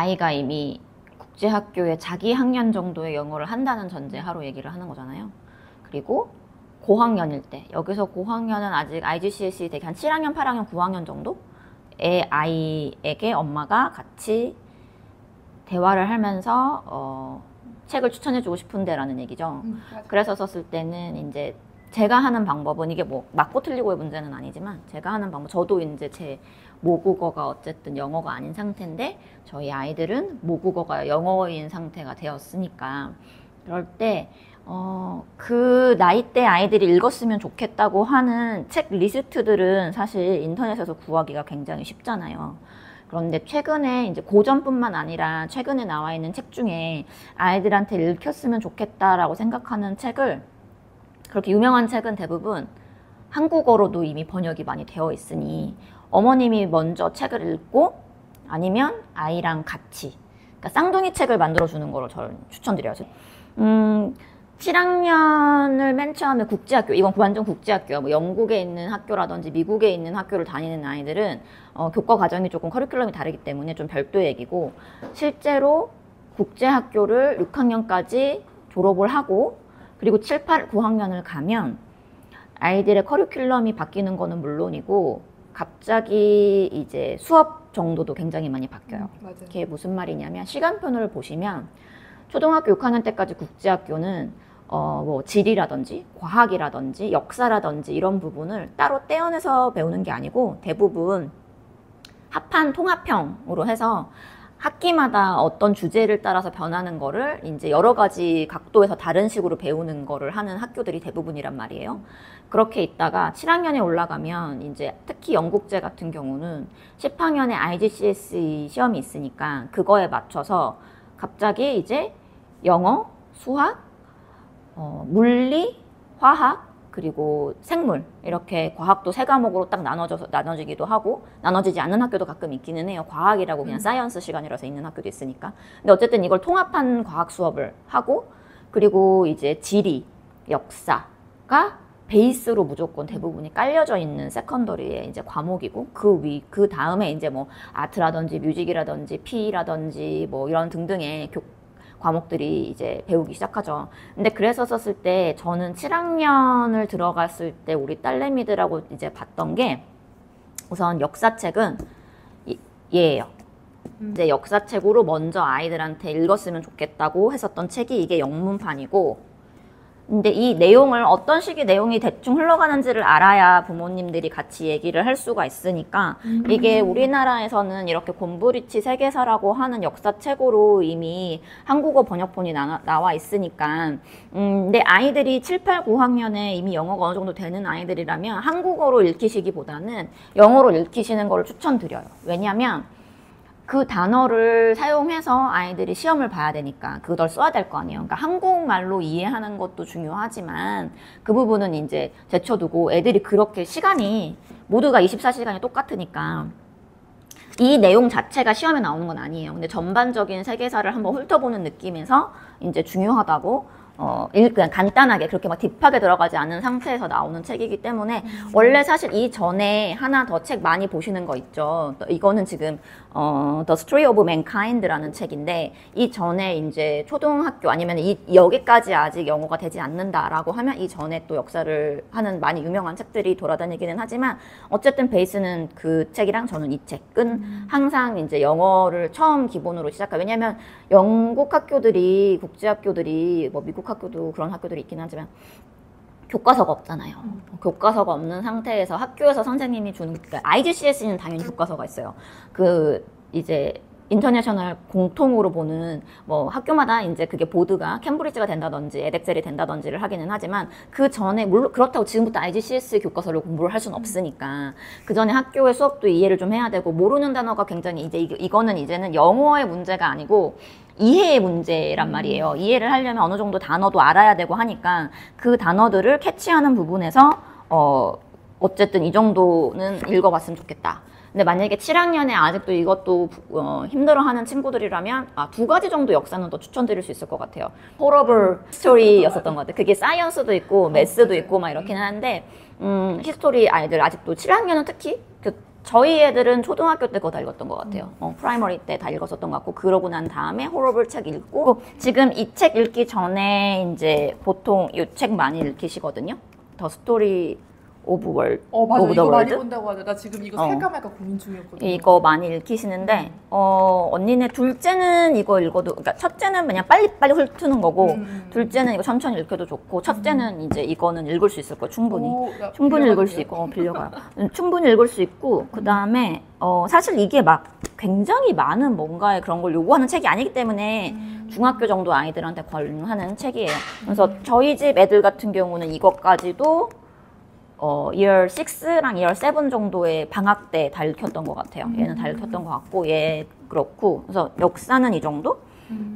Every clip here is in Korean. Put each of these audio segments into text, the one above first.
아이가 이미 국제학교에 자기 학년 정도의 영어를 한다는 전제하로 얘기를 하는 거잖아요. 그리고 고학년일 때, 여기서 고학년은 아직 IGCSE 되게 한 7학년, 8학년, 9학년 정도의 아이에게 엄마가 같이 대화를 하면서 책을 추천해주고 싶은데 라는 얘기죠. 그래서 썼을 때는 이제 제가 하는 방법은 이게 뭐 맞고 틀리고의 문제는 아니지만 제가 하는 방법, 저도 이제 제 모국어가 어쨌든 영어가 아닌 상태인데 저희 아이들은 모국어가 영어인 상태가 되었으니까 그럴 때 그 나이대 아이들이 읽었으면 좋겠다고 하는 책 리스트들은 사실 인터넷에서 구하기가 굉장히 쉽잖아요. 그런데 최근에 이제 고전뿐만 아니라 최근에 나와 있는 책 중에 아이들한테 읽혔으면 좋겠다라고 생각하는 책을, 그렇게 유명한 책은 대부분 한국어로도 이미 번역이 많이 되어 있으니 어머님이 먼저 책을 읽고 아니면 아이랑 같이, 그러니까 쌍둥이 책을 만들어주는 거를 저는 추천드려요. 7학년을 맨 처음에 국제학교, 이건 완전 국제학교야. 뭐 영국에 있는 학교라든지 미국에 있는 학교를 다니는 아이들은 교과 과정이 조금 커리큘럼이 다르기 때문에 좀 별도 얘기고, 실제로 국제학교를 6학년까지 졸업을 하고 그리고 7, 8, 9학년을 가면 아이들의 커리큘럼이 바뀌는 거는 물론이고 갑자기 이제 수업 정도도 굉장히 많이 바뀌어요. 맞아요. 그게 무슨 말이냐면, 시간표를 보시면 초등학교 6학년 때까지 국제학교는 뭐 지리라든지 과학이라든지 역사라든지 이런 부분을 따로 떼어내서 배우는 게 아니고 대부분 합한 통합형으로 해서 학기마다 어떤 주제를 따라서 변하는 거를 이제 여러 가지 각도에서 다른 식으로 배우는 거를 하는 학교들이 대부분이란 말이에요. 그렇게 있다가 7학년에 올라가면 이제 특히 영국제 같은 경우는 10학년에 IGCSE 시험이 있으니까 그거에 맞춰서 갑자기 이제 영어, 수학, 물리, 화학, 그리고 생물, 이렇게 과학도 세 과목으로 딱 나눠지기도 하고, 나눠지지 않는 학교도 가끔 있기는 해요. 과학이라고 그냥 사이언스 시간이라서 있는 학교도 있으니까. 근데 어쨌든 이걸 통합한 과학 수업을 하고, 그리고 이제 지리, 역사가 베이스로 무조건 대부분이 깔려져 있는 세컨더리의 이제 과목이고, 그 다음에 이제 뭐 아트라든지 뮤직이라든지 PE라든지 뭐 이런 등등의 과목들이 이제 배우기 시작하죠. 근데 그래서 썼을 때 저는 7학년을 들어갔을 때 우리 딸내미들하고 이제 봤던 게, 우선 역사책은 얘예요. 이제 역사책으로 먼저 아이들한테 읽었으면 좋겠다고 했었던 책이 이게 영문판이고, 근데 이 내용을 어떤 식의 내용이 대충 흘러가는지를 알아야 부모님들이 같이 얘기를 할 수가 있으니까, 이게 우리나라에서는 이렇게 곰브리치 세계사라고 하는 역사책으로 이미 한국어 번역본이 나와 있으니까, 근데 아이들이 7, 8, 9학년에 이미 영어가 어느 정도 되는 아이들이라면 한국어로 읽히시기보다는 영어로 읽히시는 걸 추천드려요. 왜냐면 그 단어를 사용해서 아이들이 시험을 봐야 되니까 그걸 써야 될 거 아니에요. 그러니까 한국말로 이해하는 것도 중요하지만 그 부분은 이제 제쳐두고, 애들이 그렇게 시간이 모두가 24시간이 똑같으니까 이 내용 자체가 시험에 나오는 건 아니에요. 근데 전반적인 세계사를 한번 훑어보는 느낌에서 이제 중요하다고 그냥 간단하게 그렇게 막 딥하게 들어가지 않은 상태에서 나오는 책이기 때문에, 원래 사실 이 전에 하나 더 책 많이 보시는 거 있죠. 이거는 지금 The Story of Mankind라는 책인데, 이 전에 이제 초등학교 아니면 여기까지 아직 영어가 되지 않는다라고 하면 이 전에 또 역사를 하는 많이 유명한 책들이 돌아다니기는 하지만, 어쨌든 베이스는 그 책이랑 저는 이 책은 항상 이제 영어를 처음 기본으로 시작해요. 왜냐면 영국 학교들이, 국제학교들이, 뭐 미국 학교도 그런 학교들이 있긴 하지만 교과서가 없잖아요. 교과서가 없는 상태에서 학교에서 선생님이 주는, 그러니까 IGCSE는 당연히 교과서가 있어요. 이제 인터내셔널 공통으로 보는 뭐 학교마다 이제 그게 보드가 캠브리지가 된다든지 에덱셀이 된다든지를 하기는 하지만, 그 전에 물론 그렇다고 지금부터 IGCSE 교과서를 공부를 할 수는 없으니까 그 전에 학교의 수업도 이해를 좀 해야 되고, 모르는 단어가 굉장히 이제 이거는 이제는 영어의 문제가 아니고 이해의 문제란 말이에요. 이해를 하려면 어느 정도 단어도 알아야 되고 하니까 그 단어들을 캐치하는 부분에서 어쨌든 이 정도는 읽어봤으면 좋겠다. 근데 만약에 7학년에 아직도 이것도 힘들어하는 친구들이라면 두 가지 정도 역사는 더 추천드릴 수 있을 것 같아요. Horrible History였었던 것 같아요. 그게 사이언스도 있고 매스도 있고 막 이렇게는 하는데, 히스토리 아이들 아직도 7학년은 특히 저희 애들은 초등학교 때 그거 다 읽었던 것 같아요. 프라이머리 때 다 읽었었던 것 같고, 그러고 난 다음에 호러블 책 읽고, 지금 이 책 읽기 전에 이제 보통 이 책 많이 읽히시거든요. 더 스토리 오브 월드. 맞아. 오브 더 이거 많이 월드. 본다고 하죠. 나 지금 이거 살까 말까 고민 중이었거든요. 이거 많이 읽히시는데, 언니네 둘째는 이거 읽어도, 그러니까 첫째는 그냥 빨리빨리 훑는 거고, 둘째는 이거 천천히 읽혀도 좋고, 첫째는 이제 이거는 읽을 수 있을 거예요, 충분히. 충분히 읽을 수 있고, 빌려가요. 충분히 읽을 수 있고, 그 다음에, 사실 이게 막 굉장히 많은 뭔가의 그런 걸 요구하는 책이 아니기 때문에, 중학교 정도 아이들한테 관련하는 책이에요. 그래서 저희 집 애들 같은 경우는 이것까지도 year 6랑 year 7 정도의 방학 때 다 읽혔던 것 같아요. 얘는 다 읽혔던 것 같고, 얘 그렇고. 그래서 역사는 이 정도?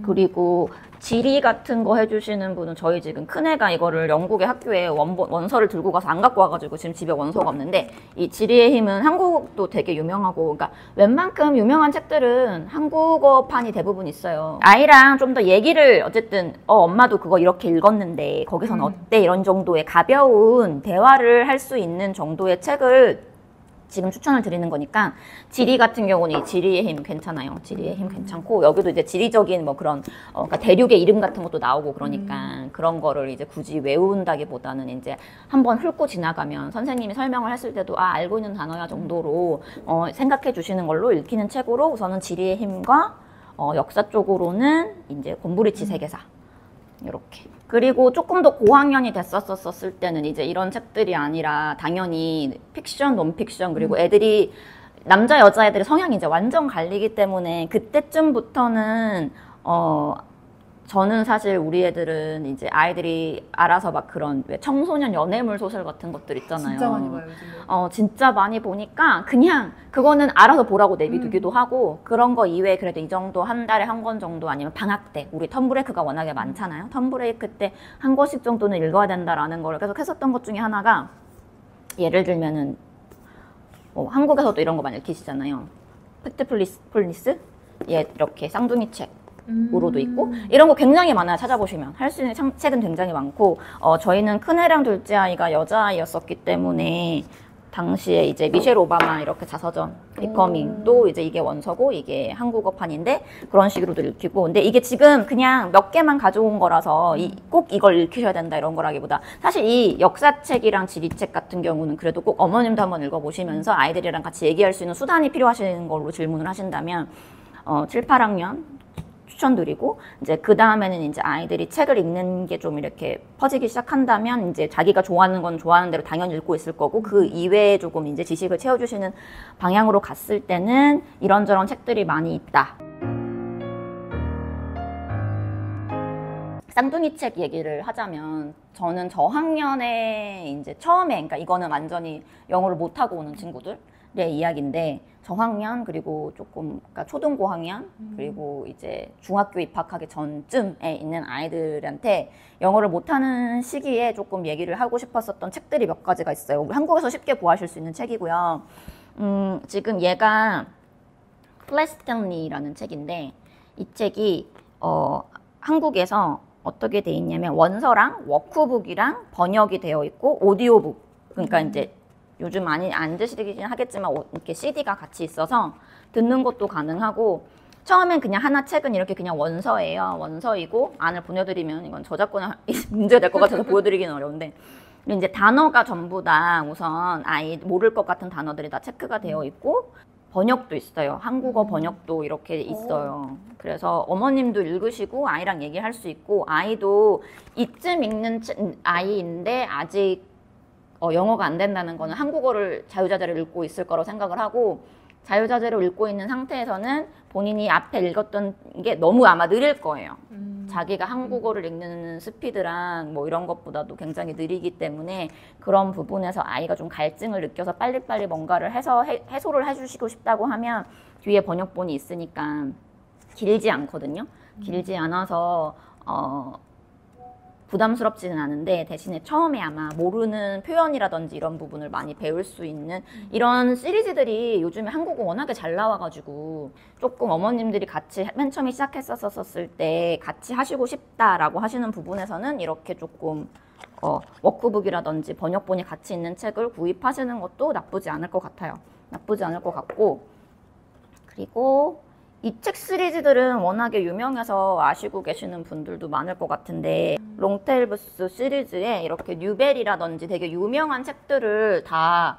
그리고 지리 같은 거 해주시는 분은 저희 지금 큰애가 이거를 영국의 학교에 원서를 들고 가서 안 갖고 와가지고 지금 집에 원서가 없는데, 이 지리의 힘은 한국도 되게 유명하고, 그러니까 웬만큼 유명한 책들은 한국어판이 대부분 있어요. 아이랑 좀 더 얘기를 어쨌든 엄마도 그거 이렇게 읽었는데 거기서는 어때? 이런 정도의 가벼운 대화를 할 수 있는 정도의 책을 지금 추천을 드리는 거니까, 지리 같은 경우는 이 지리의 힘 괜찮아요. 지리의 힘 괜찮고, 여기도 이제 지리적인 뭐 그런 그러니까 대륙의 이름 같은 것도 나오고 그러니까 그런 거를 이제 굳이 외운다기보다는 이제 한번 훑고 지나가면 선생님이 설명을 했을 때도 알고 있는 단어야 정도로 생각해 주시는 걸로 읽히는 책으로, 우선은 지리의 힘과 역사 쪽으로는 이제 곰브리치 세계사 이렇게. 그리고 조금 더 고학년이 됐었을 때는 이제 이런 책들이 아니라 당연히 픽션, 논픽션, 그리고 애들이 남자 여자애들의 성향이 이제 완전 갈리기 때문에 그때쯤부터는 저는 사실 우리 애들은 이제 아이들이 알아서 막 그런 왜 청소년 연애물 소설 같은 것들 있잖아요. 진짜 많이 봐요, 요즘에. 진짜 많이 보니까 그냥 그거는 알아서 보라고 내비두기도 하고, 그런 거 이외에 그래도 이 정도 한 달에 한 권 정도, 아니면 방학 때 우리 텀브레이크가 워낙에 많잖아요. 텀브레이크 때 한 권씩 정도는 읽어야 된다라는 걸 계속 했었던 것 중에 하나가, 예를 들면은 한국에서도 이런 거 많이 읽히시잖아요. 팩트플리스? 예, 이렇게 쌍둥이 책. 으로도 있고, 이런 거 굉장히 많아요. 찾아보시면 할 수 있는 책은 굉장히 많고, 저희는 큰애랑 둘째 아이가 여자아이였었기 때문에 당시에 이제 미셸 오바마 이렇게 자서전 비커밍도 이제 이게 원서고 이게 한국어판인데 그런 식으로도 읽히고, 근데 이게 지금 그냥 몇 개만 가져온 거라서 꼭 이걸 읽히셔야 된다 이런 거라기보다, 사실 이 역사책이랑 지리책 같은 경우는 그래도 꼭 어머님도 한번 읽어보시면서 아이들이랑 같이 얘기할 수 있는 수단이 필요하신 걸로 질문을 하신다면 7, 8학년 추천드리고, 이제 그 다음에는 이제 아이들이 책을 읽는 게 좀 이렇게 퍼지기 시작한다면 이제 자기가 좋아하는 건 좋아하는 대로 당연히 읽고 있을 거고, 그 이외에 조금 이제 지식을 채워주시는 방향으로 갔을 때는 이런저런 책들이 많이 있다. 쌍둥이 책 얘기를 하자면, 저는 저학년에 이제 처음에, 그러니까 이거는 완전히 영어를 못하고 오는 친구들의 이야기인데, 저학년, 그리고 조금, 그러니까 초등고학년, 그리고 이제 중학교 입학하기 전쯤에 있는 아이들한테 영어를 못하는 시기에 조금 얘기를 하고 싶었었던 책들이 몇 가지가 있어요. 한국에서 쉽게 구하실 수 있는 책이고요. 지금 얘가 플래스턴리라는 책인데, 이 책이 한국에서 어떻게 돼 있냐면 원서랑 워크북이랑 번역이 되어 있고 오디오북, 그러니까 이제 요즘 많이 안 드시긴 하겠지만 이렇게 CD가 같이 있어서 듣는 것도 가능하고, 처음엔 그냥 하나 책은 이렇게 그냥 원서예요. 원서이고 안을 보내드리면 이건 저작권 문제가 될 것 같아서 보여드리기는 어려운데, 그리고 이제 단어가 전부 다 우선 아이 모를 것 같은 단어들이 다 체크가 되어 있고, 번역도 있어요. 한국어 번역도 이렇게 있어요. 그래서 어머님도 읽으시고 아이랑 얘기할 수 있고, 아이도 이쯤 읽는 아이인데 아직 영어가 안 된다는 거는 한국어를 자유자재로 읽고 있을 거라고 생각을 하고, 자유자재로 읽고 있는 상태에서는 본인이 앞에 읽었던 게 너무 아마 느릴 거예요. 자기가 한국어를 읽는 스피드랑 뭐 이런 것보다도 굉장히 느리기 때문에, 그런 부분에서 아이가 좀 갈증을 느껴서 빨리빨리 뭔가를 해서 해소를 해주시고 싶다고 하면 뒤에 번역본이 있으니까 길지 않거든요. 길지 않아서 부담스럽지는 않은데, 대신에 처음에 아마 모르는 표현이라든지 이런 부분을 많이 배울 수 있는 이런 시리즈들이 요즘에 한국어 워낙에 잘 나와가지고, 조금 어머님들이 같이 맨 처음에 시작했었을 때 같이 하시고 싶다라고 하시는 부분에서는 이렇게 조금 워크북이라든지 번역본이 같이 있는 책을 구입하시는 것도 나쁘지 않을 것 같아요. 나쁘지 않을 것 같고, 그리고 이 책 시리즈들은 워낙에 유명해서 아시고 계시는 분들도 많을 것 같은데, 롱테일 부스 시리즈에 이렇게 뉴벨이라든지 되게 유명한 책들을 다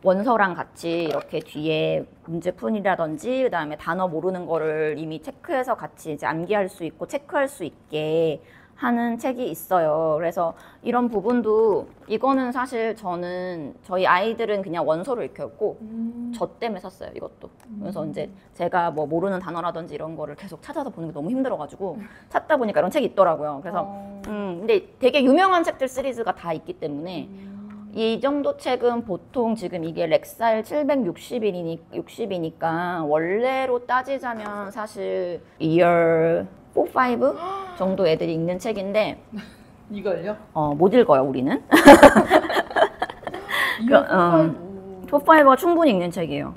원서랑 같이 이렇게 뒤에 문제풀이라든지 그다음에 단어 모르는 거를 이미 체크해서 같이 이제 암기할 수 있고 체크할 수 있게 하는 책이 있어요. 그래서 이런 부분도, 이거는 사실 저는 저희 아이들은 그냥 원서로 읽혔고 저 때문에 샀어요, 이것도. 그래서 이제 제가 뭐 모르는 단어라든지 이런 거를 계속 찾아서 보는 게 너무 힘들어가지고 찾다 보니까 이런 책이 있더라고요. 그래서 근데 되게 유명한 책들 시리즈가 다 있기 때문에 이 정도 책은 보통 지금 이게 렉사일 760이니까 원래로 따지자면 사실 2열 4, 5 정도 애들이 읽는 책인데 이걸요? 못 읽어요, 우리는. 이거 4, 5가 충분히 읽는 책이에요.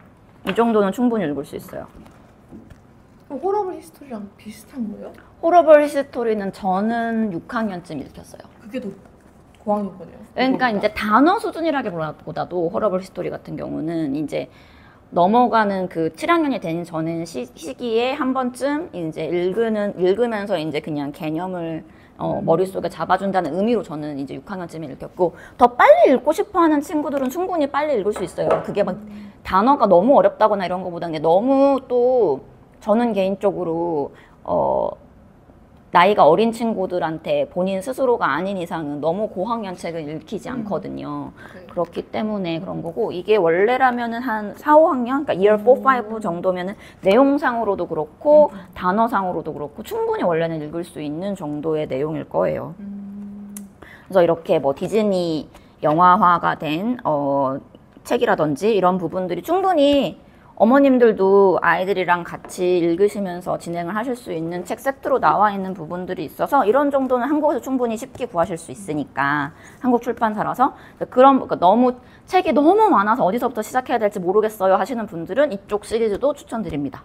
이 정도는 충분히 읽을 수 있어요. 호러블 히스토리랑 비슷한 거예요? 호러블 히스토리는 저는 6학년쯤 읽혔어요. 그게 더 고학년 거네요. 그러니까 이제 단어 수준이라기보다도 호러블 히스토리 같은 경우는 이제 넘어가는 그 7학년이 되는 전에 시기에 한 번쯤 이제 읽으면서 이제 그냥 개념을 머릿속에 잡아준다는 의미로 저는 이제 6학년쯤에 읽혔고, 더 빨리 읽고 싶어 하는 친구들은 충분히 빨리 읽을 수 있어요. 그게 막 단어가 너무 어렵다거나 이런 거보다는 너무, 또 저는 개인적으로 나이가 어린 친구들한테 본인 스스로가 아닌 이상은 너무 고학년 책을 읽히지 않거든요. 그렇기 때문에 그런 거고, 이게 원래라면은 한 4, 5학년, 그러니까 2열 4, 5 정도면은 내용상으로도 그렇고 단어상으로도 그렇고 충분히 원래는 읽을 수 있는 정도의 내용일 거예요. 그래서 이렇게 뭐 디즈니 영화화가 된 책이라든지 이런 부분들이 충분히 어머님들도 아이들이랑 같이 읽으시면서 진행을 하실 수 있는 책 세트로 나와 있는 부분들이 있어서 이런 정도는 한국에서 충분히 쉽게 구하실 수 있으니까, 한국 출판사라서. 그러니까 너무 책이 너무 많아서 어디서부터 시작해야 될지 모르겠어요 하시는 분들은 이쪽 시리즈도 추천드립니다.